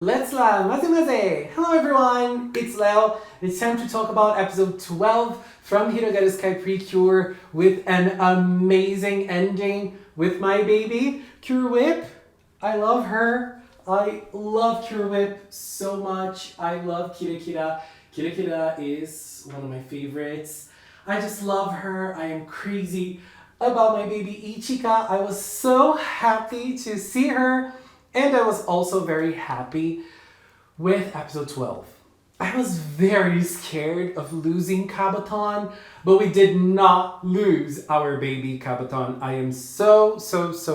Let's la maze. Hello everyone, it's Leo. It's time to talk about episode 12 from Hirogaru's PreCure with an amazing ending with my baby, Cure Whip. I love her. I love Cure Whip so much. I love Kira Kira. Kira Kira is one of my favorites. I just love her. I am crazy about my baby Ichika. I was so happy to see her. And I was also very happy with episode 12. I was very scared of losing Kabaton, but we did not lose our baby Kabaton. I am so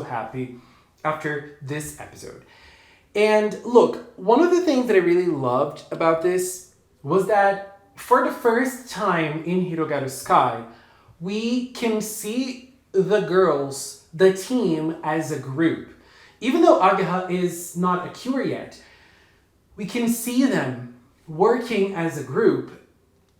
happy after this episode. And look, one of the things that I really loved about this was that for the first time in Hirogaru Sky, we can see the girls, the team, as a group. Even though Ageha is not a cure yet, we can see them working as a group,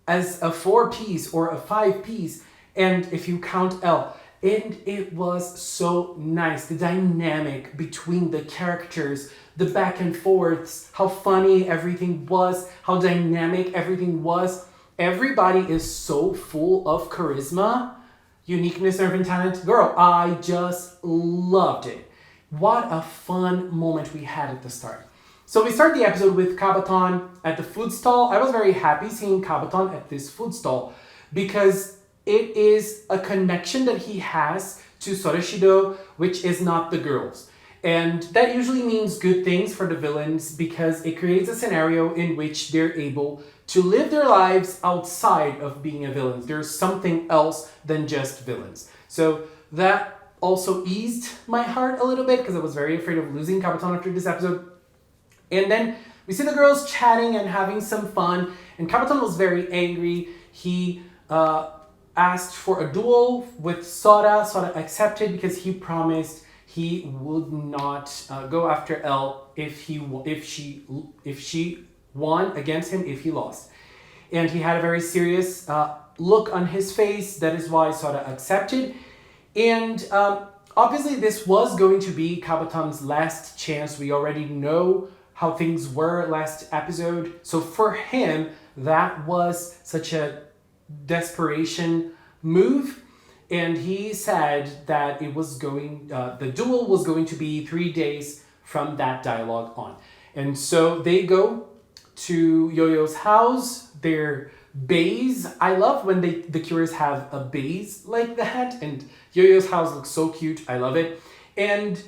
as a 4-piece or a 5-piece, and if you count L. And it was so nice, the dynamic between the characters, the back and forths, how funny everything was, how dynamic everything was. Everybody is so full of charisma, uniqueness, and talent. Girl, I just loved it. What a fun moment we had at the start. So we start the episode with Kabaton at the food stall. I was very happy seeing Kabaton at this food stall because it is a connection that he has to Soreshido, which is not the girls. And that usually means good things for the villains because it creates a scenario in which they're able to live their lives outside of being a villain. There's something else than just villains. So that also eased my heart a little bit because I was very afraid of losing Kabaton after this episode. And then we see the girls chatting and having some fun. And Kabaton was very angry. He asked for a duel with Sora. Sora accepted because he promised he would not go after L if she won against him if he lost. And he had a very serious look on his face. That is why Sora accepted. And obviously this was going to be Kabaton's last chance. We already know how things were last episode. So for him, that was such a desperation move. And he said that it was going, the duel was going to be 3 days from that dialogue on. And so they go to Yo-Yo's house, their base. I love when the Cures have a base like that, and Yo-Yo's house looks so cute. I love it. And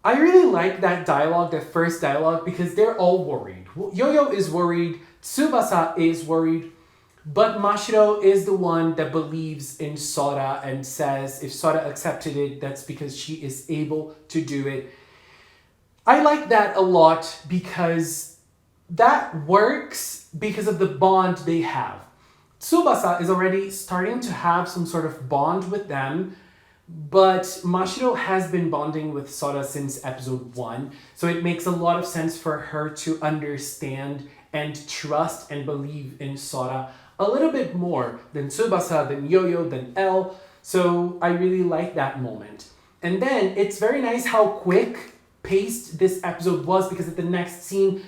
I really like that dialogue, that first dialogue, because they're all worried. Yo-Yo is worried, Tsubasa is worried, but Mashiro is the one that believes in Sora and says if Sora accepted it, that's because she is able to do it. I like that a lot because that works because of the bond they have. Tsubasa is already starting to have some sort of bond with them, but Mashiro has been bonding with Sora since episode 1, so it makes a lot of sense for her to understand and trust and believe in Sora a little bit more than Tsubasa, than Yo-Yo, than L, so I really like that moment. And then it's very nice how quick-paced this episode was because at the next scene,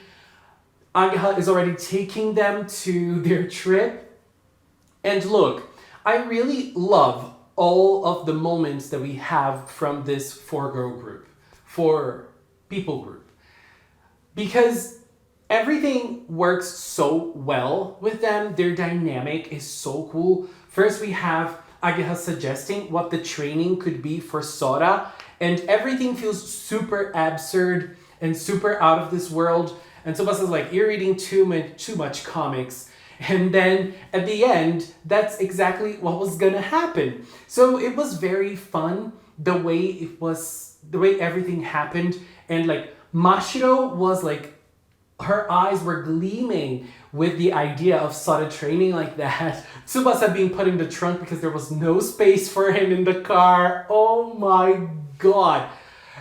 Ageha is already taking them to their trip. And look, I really love all of the moments that we have from this 4-girl group, 4-people group. Because everything works so well with them. Their dynamic is so cool. First we have Ageha suggesting what the training could be for Sora. And everything feels super absurd and super out of this world. And Tsubasa's like, you're reading too much comics. And then at the end, that's exactly what was gonna happen. So it was very fun the way everything happened. And like Mashiro was like, her eyes were gleaming with the idea of Sora training like that. Tsubasa being put in the trunk because there was no space for him in the car. Oh my god.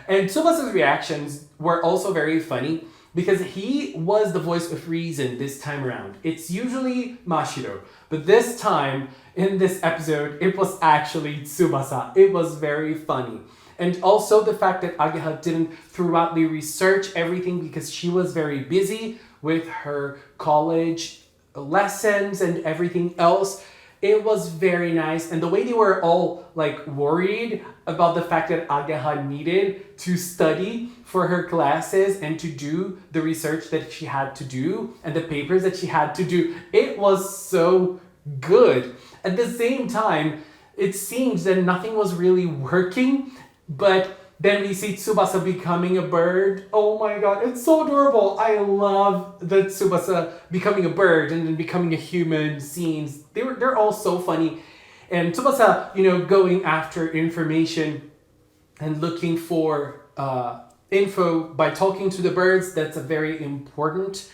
And Tsubasa's reactions were also very funny, because he was the voice of reason this time around. It's usually Mashiro, but this time, in this episode, it was actually Tsubasa. It was very funny. And also the fact that Ageha didn't thoroughly research everything because she was very busy with her college lessons and everything else. It was very nice. And the way they were all like worried about the fact that Ageha needed to study for her classes and to do the research that she had to do and the papers that she had to do, it was so good. At the same time, it seems that nothing was really working, but then we see Tsubasa becoming a bird. Oh my god, it's so adorable. I love the Tsubasa becoming a bird and then becoming a human scenes. They're all so funny. And Tsubasa, going after information and looking for info by talking to the birds, that's a very important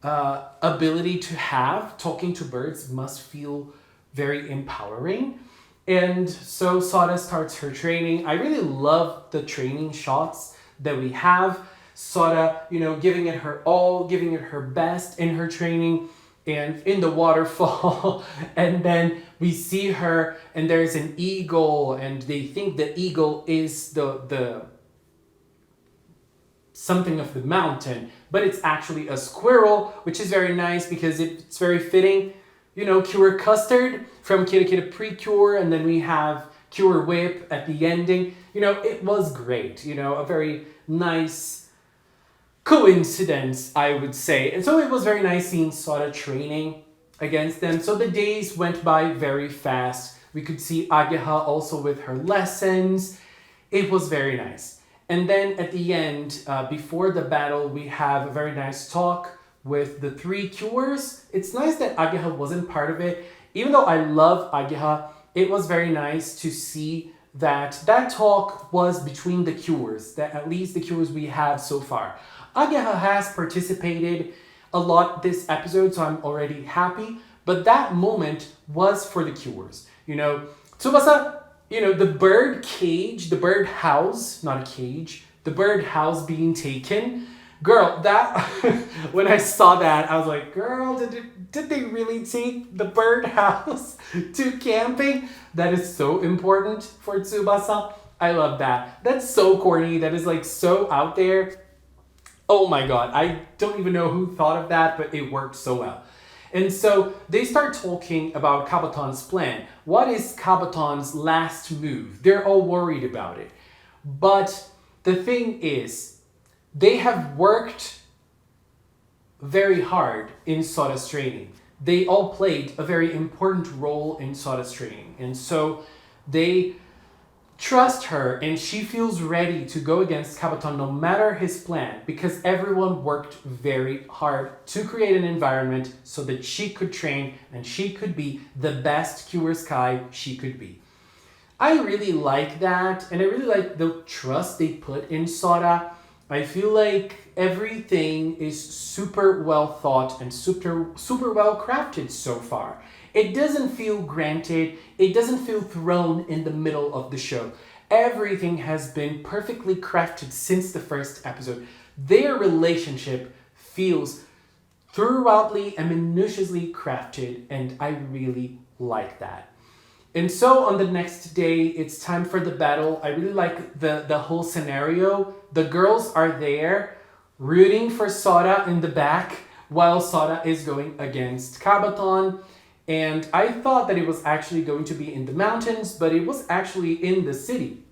ability to have. Talking to birds must feel very empowering. And so Sada starts her training. I really love the training shots that we have. Sada, giving it her all, giving it her best in her training and in the waterfall. And then we see her and there's an eagle and they think the eagle is the something of the mountain, but it's actually a squirrel, which is very nice because it's very fitting. Cure Custard from Kira PreCure, and then we have Cure Whip at the ending. It was great. A very nice coincidence, I would say. And so it was very nice seeing Sada training against them. So the days went by very fast. We could see Ageha also with her lessons. It was very nice. And then at the end, before the battle, we have a very nice talk with the 3 cures. It's nice that Ageha wasn't part of it. Even though I love Ageha, it was very nice to see that talk was between the cures, that at least the cures we have so far. Ageha has participated a lot this episode, so I'm already happy, but that moment was for the cures. Tsubasa, the bird cage, the bird house, not a cage, the bird house being taken. Girl, that when I saw that, I was like, girl, did they really take the birdhouse to camping? That is so important for Tsubasa. I love that. That's so corny. That is like so out there. Oh my god, I don't even know who thought of that, but it worked so well. And so they start talking about Kabaton's plan. What is Kabaton's last move? They're all worried about it. But the thing is, they have worked very hard in Sada's training. They all played a very important role in Sada's training. And so they trust her and she feels ready to go against Kabaton no matter his plan, because everyone worked very hard to create an environment so that she could train and she could be the best Cure Sky she could be. I really like that, and I really like the trust they put in Sada. I feel like everything is super well thought and super well crafted so far. It doesn't feel granted. It doesn't feel thrown in the middle of the show. Everything has been perfectly crafted since the first episode. Their relationship feels throughoutly and minutiously crafted, and I really like that. And so on the next day, it's time for the battle. I really like the whole scenario. The girls are there rooting for Sada in the back while Sada is going against Kabaton. And I thought that it was actually going to be in the mountains, but it was actually in the city.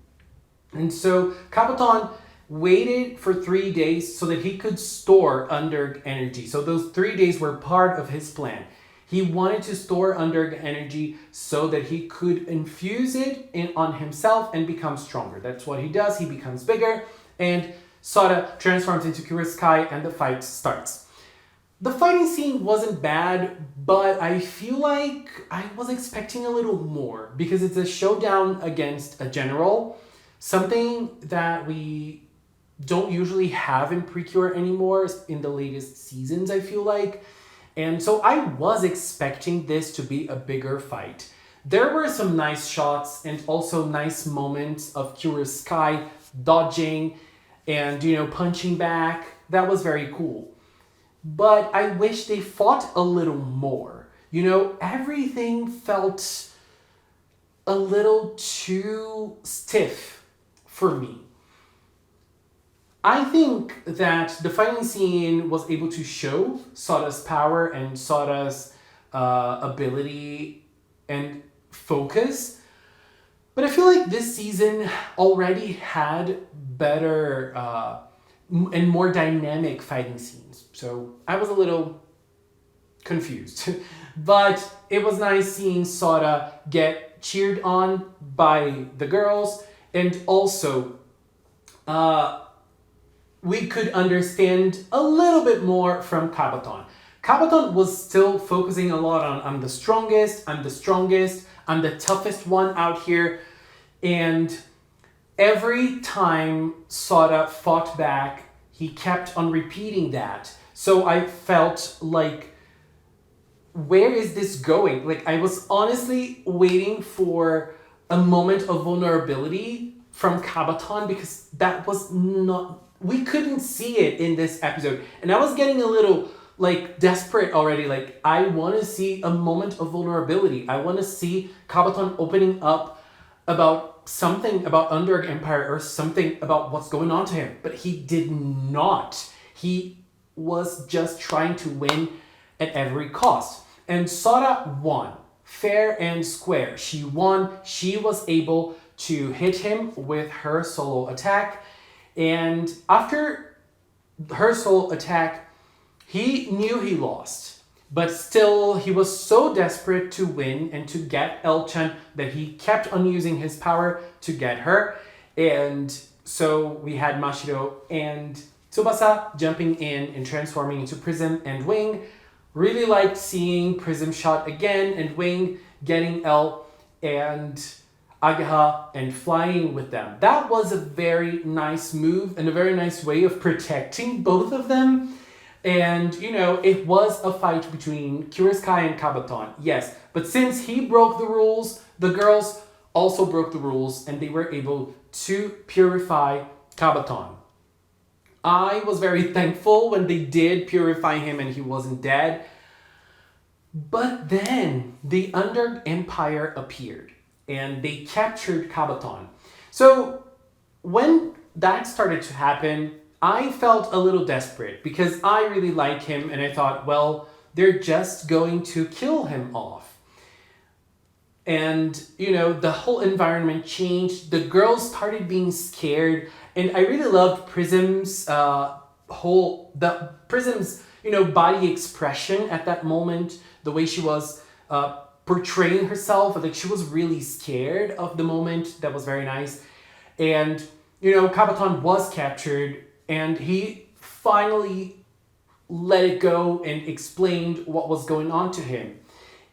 And so Kabaton waited for 3 days so that he could store Underg energy. So those 3 days were part of his plan. He wanted to store Underg energy so that he could infuse it on himself and become stronger. That's what he does. He becomes bigger and Sada transforms into Cure Sky and the fight starts. The fighting scene wasn't bad, but I feel like I was expecting a little more because it's a showdown against a general, something that we don't usually have in PreCure anymore in the latest seasons, I feel like. And so I was expecting this to be a bigger fight. There were some nice shots and also nice moments of Cure Sky dodging and, punching back. That was very cool. But I wish they fought a little more. Everything felt a little too stiff for me. I think that the fighting scene was able to show Soda's power and Soda's ability and focus. But I feel like this season already had better and more dynamic fighting scenes. So I was a little confused. But it was nice seeing Soda get cheered on by the girls, and also we could understand a little bit more from Kabaton. Kabaton was still focusing a lot on I'm the strongest, I'm the toughest one out here. And every time Soda fought back, he kept on repeating that. So I felt like, where is this going? Like, I was honestly waiting for a moment of vulnerability from Kabaton, because that was not, we couldn't see it in this episode. And I was getting a little like desperate already. Like, I want to see a moment of vulnerability. I want to see Kabaton opening up about something about Underdark Empire or something about what's going on to him. But he did not. He was just trying to win at every cost. And Soda won, fair and square. She won. She was able to hit him with her solo attack. And after her solo attack, he knew he lost. But still, he was so desperate to win and to get El-chan that he kept on using his power to get her. And so we had Mashiro and Tsubasa jumping in and transforming into Prism and Wing. Really liked seeing Prism shot again and Wing getting L and Agaha and flying with them. That was a very nice move and a very nice way of protecting both of them. And, you know, it was a fight between Kuriskai and Kabaton, yes. But since he broke the rules, the girls also broke the rules and they were able to purify Kabaton. I was very thankful when they did purify him and he wasn't dead. But then the Underdark Empire appeared and they captured Kabaton. So when that started to happen, I felt a little desperate because I really like him and I thought, well, they're just going to kill him off. And, you know, the whole environment changed. The girls started being scared. And I really loved Prism's Prism's, you know, body expression at that moment. The way she was portraying herself. Like, she was really scared of the moment. That was very nice. And, you know, Kabaton was captured. And he finally let it go and explained what was going on to him.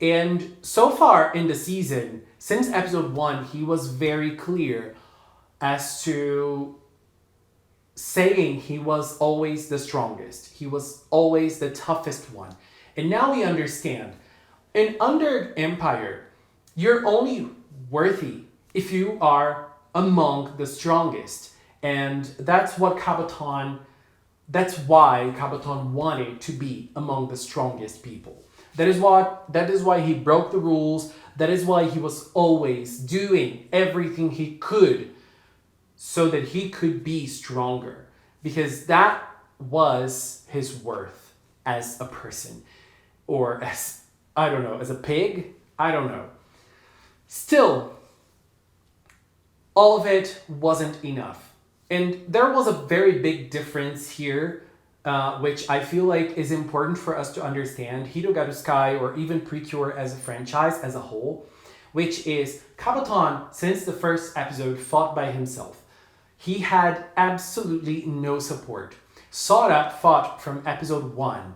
And so far in the season, since episode 1, he was very clear as to saying he was always the strongest. He was always the toughest one. And now we understand. In Underdark Empire, you're only worthy if you are among the strongest. And that's why Kabaton wanted to be among the strongest people. That is why he broke the rules. That is why he was always doing everything he could so that he could be stronger. Because that was his worth as a person. Or as, I don't know, as a pig? I don't know. Still, all of it wasn't enough. And there was a very big difference here, which I feel like is important for us to understand Hirogaru Sky or even PreCure as a franchise as a whole, which is Kabaton, since the first episode, fought by himself. He had absolutely no support. Soda fought from episode 1,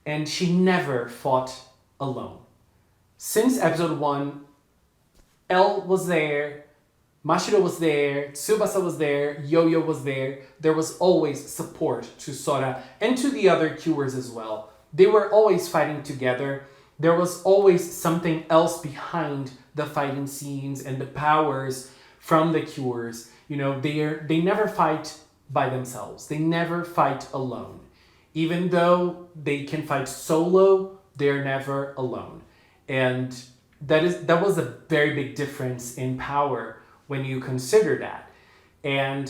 and she never fought alone. Since episode 1, L was there, Mashiro was there, Tsubasa was there, Yo-Yo was there. There was always support to Soda and to the other Cures as well. They were always fighting together. There was always something else behind the fighting scenes and the powers from the Cures. You know, they never fight by themselves. They never fight alone. Even though they can fight solo, they're never alone. And that was a very big difference in power when you consider that. And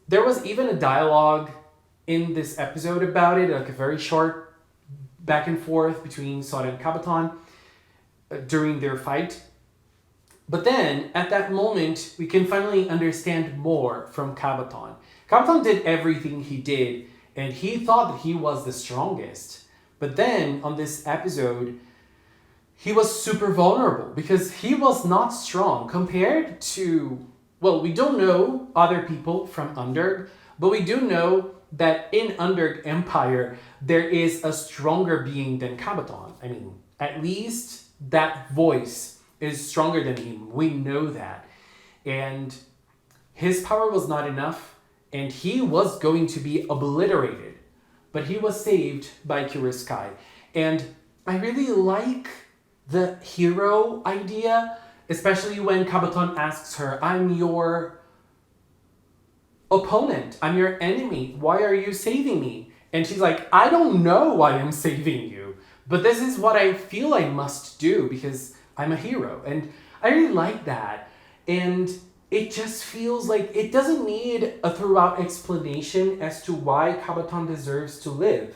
there was even a dialogue in this episode about it, like a very short back and forth between Sora and Kabaton during their fight. But then, at that moment, we can finally understand more from Kabaton. Kabaton did everything he did, and he thought that he was the strongest. But then, on this episode, he was super vulnerable because he was not strong compared to, well, we don't know other people from Underg, but we do know that in Underg Empire, there is a stronger being than Kabaton. I mean, at least that voice is stronger than him. We know that. And his power was not enough, and he was going to be obliterated. But he was saved by Cure Sky. And I really like the hero idea, especially when Kabaton asks her, I'm your opponent, I'm your enemy, why are you saving me? And she's like, I don't know why I'm saving you, but this is what I feel I must do because I'm a hero. And I really like that. And it just feels like it doesn't need a throughout explanation as to why Kabaton deserves to live.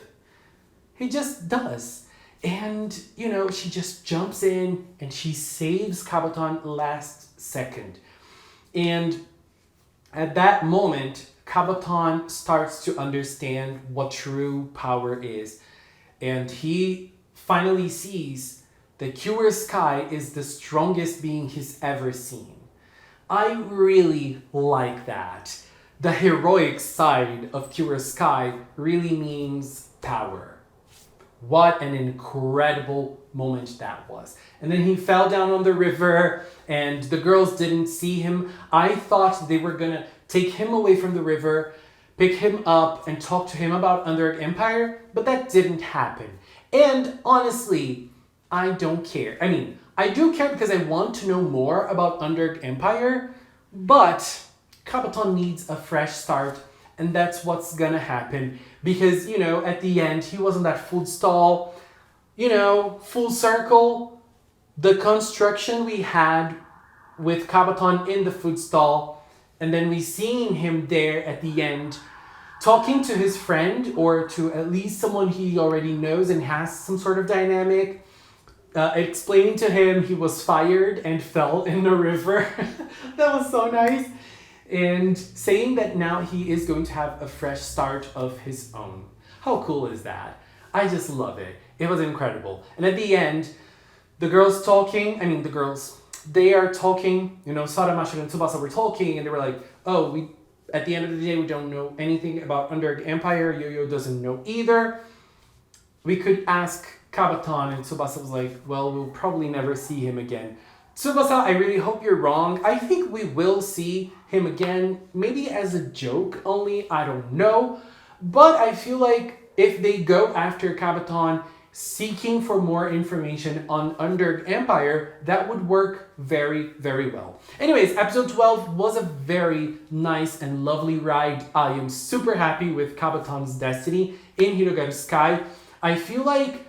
He just does. And, she just jumps in and she saves Kabaton last second. And at that moment, Kabaton starts to understand what true power is. And he finally sees that Cure Sky is the strongest being he's ever seen. I really like that. The heroic side of Cure Sky really means power. What an incredible moment that was. And then he fell down on the river and the girls didn't see him. I thought they were gonna take him away from the river, pick him up and talk to him about Underg Empire, but that didn't happen. And honestly, I don't care. I mean, I do care because I want to know more about Underg Empire, but Kabaton needs a fresh start, and that's what's gonna happen. Because, at the end, he was in that food stall, full circle. The construction we had with Kabaton in the food stall, and then we seeing him there at the end, talking to his friend, or to at least someone he already knows and has some sort of dynamic, explaining to him he was fired and fell in the river. That was so nice. And saying that now he is going to have a fresh start of his own. How cool is that? I just love it. It was incredible. And at the end, they are talking, Sora, Mashu, and Tsubasa were talking, and they were like, at the end of the day, we don't know anything about Underg Empire. Yo-Yo doesn't know either. We could ask Kabaton, and Tsubasa was like, well, we'll probably never see him again. Tsubasa, I really hope you're wrong. I think we will see him again, maybe as a joke only, I don't know. But I feel like if they go after Kabaton seeking for more information on Underg Empire, that would work very, very well. Anyways, episode 12 was a very nice and lovely ride. I am super happy with Kabaton's destiny in Hirogaru Sky. I feel like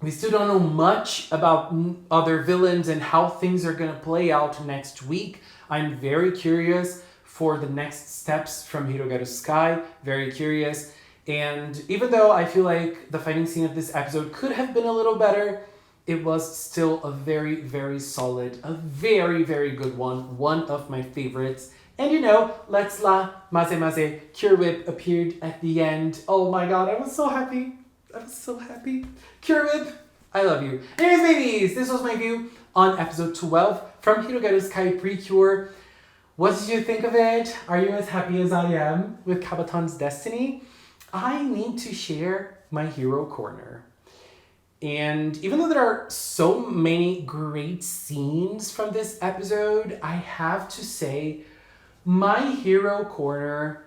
we still don't know much about other villains and how things are going to play out next week. I'm very curious for the next steps from Hirogaru Sky. Very curious. And even though I feel like the fighting scene of this episode could have been a little better, it was still a very, very solid, a very, very good one of my favorites. And Let's La Maze Maze Cure Whip appeared at the end. Oh my god, I was so happy. Cure Whip, I love you. Anyways, babies, this was my view on episode 12 from Hirogaru Sky PreCure. What did you think of it? Are you as happy as I am with Kabaton's destiny? I need to share my hero corner. And even though there are so many great scenes from this episode, I have to say my hero corner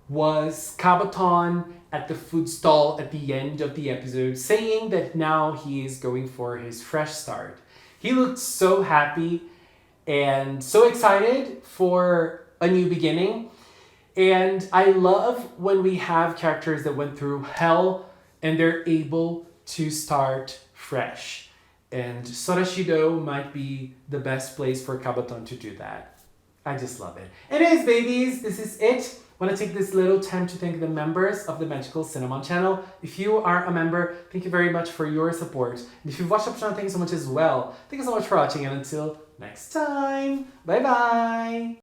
was Kabaton at the food stall at the end of the episode, saying that now he is going for his fresh start. He looked so happy and so excited for a new beginning. And I love when we have characters that went through hell and they're able to start fresh. And Sorashido might be the best place for Kabaton to do that. I just love it. Anyways, babies, this is it. I want to take this little time to thank the members of the Magical Cinnamon channel. If you are a member, thank you very much for your support. And if you've watched up channel, thank you so much as well. Thank you so much for watching, and until next time, bye bye.